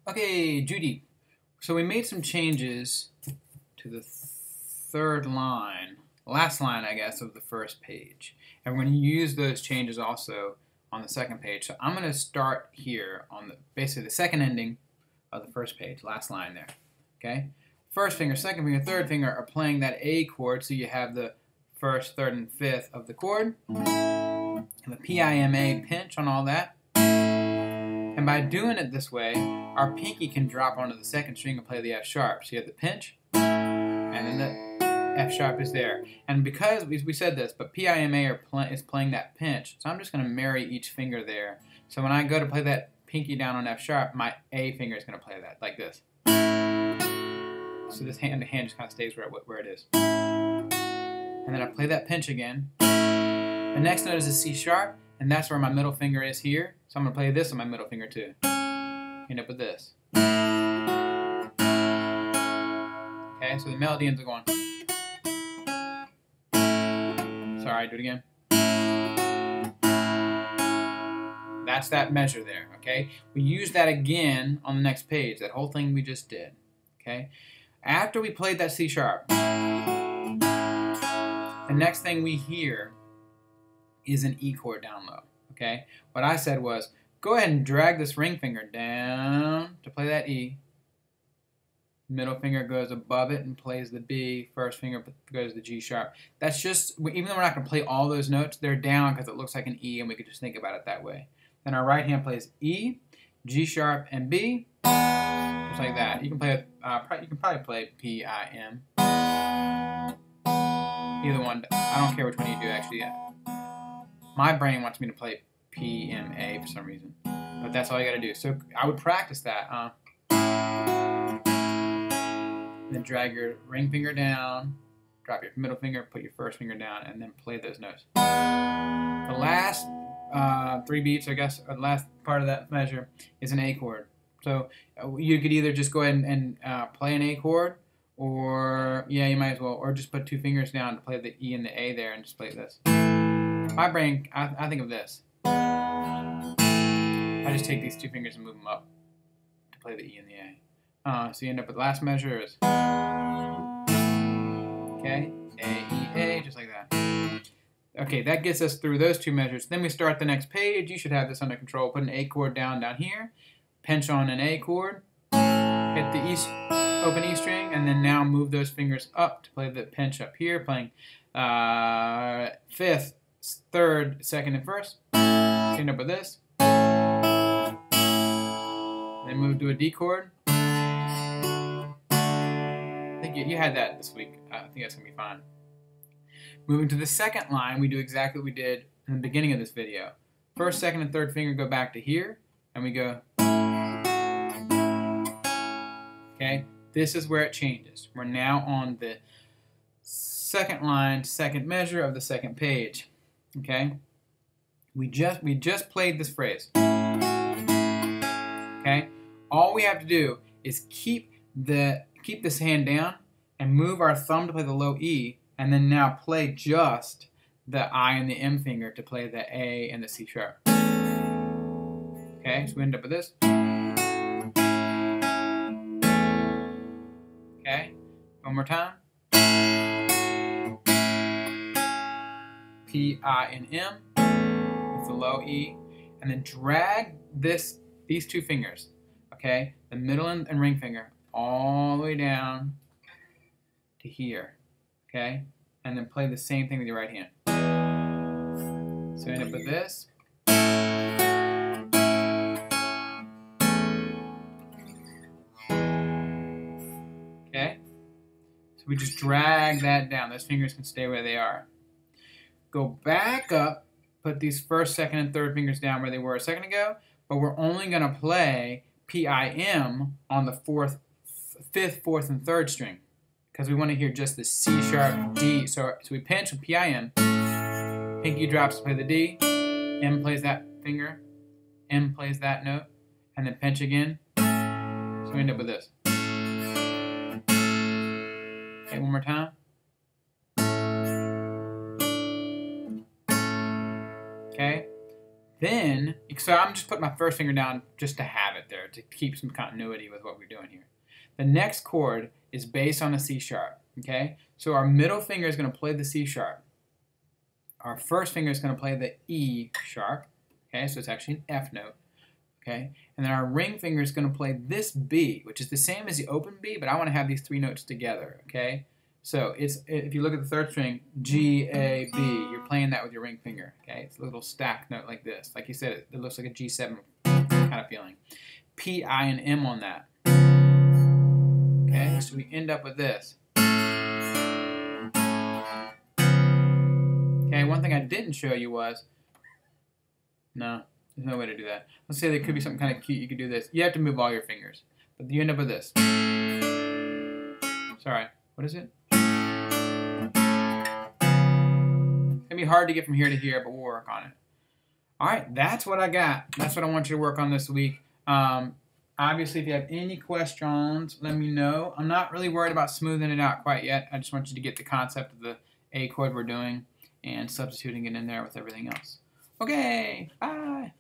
Okay, Judy. So we made some changes to the third line, last line, I guess, of the first page. And we're going to use those changes also on the second page. So I'm going to start here on basically the second ending of the first page, last line there. Okay? First finger, second finger, third finger are playing that A chord, so you have the first, third, and fifth of the chord. And the PIMA pinch on all that. And by doing it this way, our pinky can drop onto the second string and play the F sharp. So you have the pinch, and then the F sharp is there. And because we said this, but PIMA is playing that pinch, so I'm just going to marry each finger there. So when I go to play that pinky down on F sharp, my A finger is going to play that, like this. So this hand just kind of stays where it is. And then I play that pinch again. The next note is a C sharp, and that's where my middle finger is here. So I'm going to play this on my middle finger too. End up with this. Okay, so the melody ends up going. Sorry, do it again. That's that measure there, okay? We use that again on the next page, that whole thing we just did, okay? After we played that C sharp, the next thing we hear is an E chord down low, okay? What I said was, go ahead and drag this ring finger down to play that E. Middle finger goes above it and plays the B. First finger goes the G sharp. That's just, even though we're not going to play all those notes, they're down because it looks like an E and we could just think about it that way. Then our right hand plays E, G sharp, and B, just like that. You can play, you can probably play P, I, M. Either one. I don't care which one you do actually. My brain wants me to play P, M, A for some reason, but that's all you got to do. So I would practice that. Then drag your ring finger down, drop your middle finger, put your first finger down, and then play those notes. The last 3 beats, I guess, or the last part of that measure is an A chord. So you could either just go ahead and play an A chord, or, yeah, you might as well, or just put 2 fingers down to play the E and the A there and just play this. My brain, I think of this. I just take these 2 fingers and move them up to play the E and the A. So you end up with the last measure is, okay, A, E, A, just like that. Okay, that gets us through those 2 measures. Then we start the next page. You should have this under control. Put an A chord down here, pinch on an A chord, hit the open E string, and then now move those fingers up to play the pinch up here, playing 5th, 3rd, 2nd, and 1st. So you end up with this. Then move to a D chord. I think you had that this week. I think that's going to be fine. Moving to the second line, we do exactly what we did in the beginning of this video. First, second, and third finger go back to here, and we go. Okay, this is where it changes. We're now on the second line, second measure of the second page. Okay, we just played this phrase. Okay, all we have to do is keep this hand down and move our thumb to play the low E, and then now play just the I and the M finger to play the A and the C sharp. Okay, so we end up with this. Okay, one more time. P, I, and M with the low E, and then drag these 2 fingers, okay, the middle and ring finger, all the way down to here, okay, and then play the same thing with your right hand. So end up with this. Okay, so we just drag that down. Those fingers can stay where they are. Go back up, put these first, second, and third fingers down where they were a second ago, but we're only going to play P-I-M on the 4th, 5th, 4th, and 3rd string, because we want to hear just the C sharp, D. So we pinch with P-I-M, pinky drops to play the D, M plays that finger, M plays that note, and then pinch again. So we end up with this. Okay, one more time. Okay, Then, so I'm just putting my first finger down just to have it there, to keep some continuity with what we're doing here. The next chord is based on the C sharp, okay? So our middle finger is going to play the C sharp. Our first finger is going to play the E sharp, okay? So it's actually an F note, okay? And then our ring finger is going to play this B, which is the same as the open B, but I want to have these three notes together, okay? So if you look at the third string, G, A, B, you're playing that with your ring finger, okay? It's a little stacked note like this. Like you said, it looks like a G7 kind of feeling. P, I, and M on that. Okay, so we end up with this. Okay, one thing I didn't show you was, no, there's no way to do that. Let's say there could be something kind of cute. You could do this. You have to move all your fingers, but you end up with this. Sorry, what is it? It's going to be hard to get from here to here, but we'll work on it. All right, that's what I got. That's what I want you to work on this week. Obviously, if you have any questions, let me know. I'm not really worried about smoothing it out quite yet. I just want you to get the concept of the A chord we're doing and substituting it in there with everything else. Okay, bye.